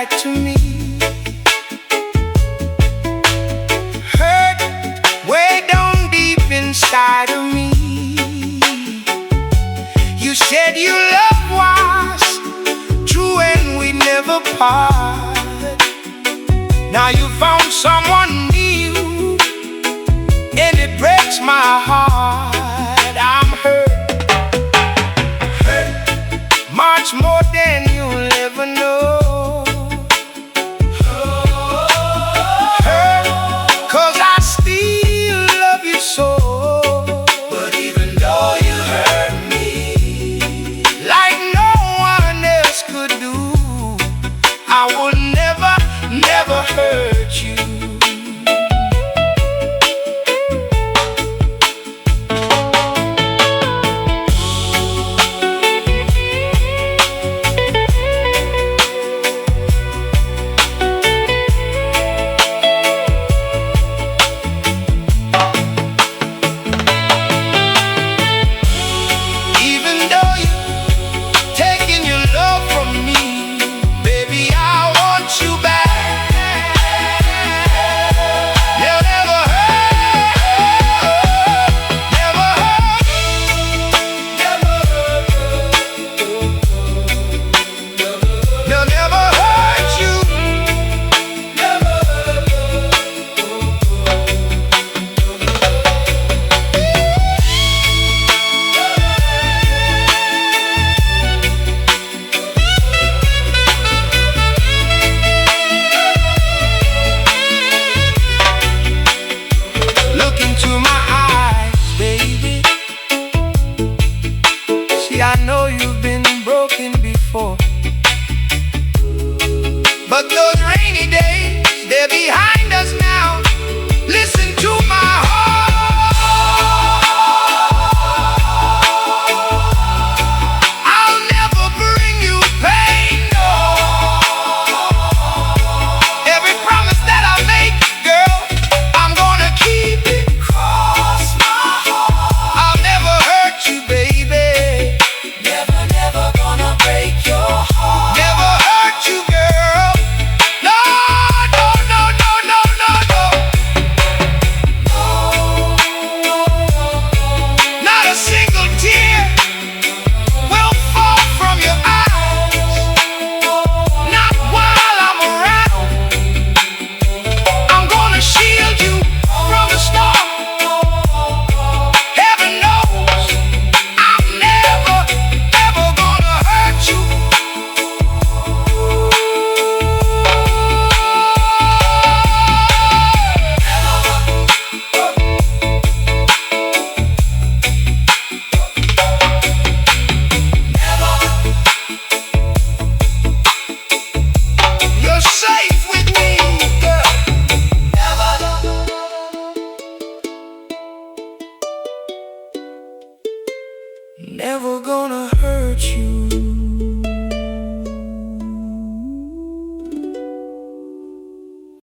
lied to me. Hurt way down deep inside of me. You said your love was true and we never part. Now you found someone new, and it breaks my heart. I'm hurt, much more than you'll ever know. Hurt, 'cause I still love you so. But even though you hurt me like no one else could do, I will never, never hurt you. I know you've been broken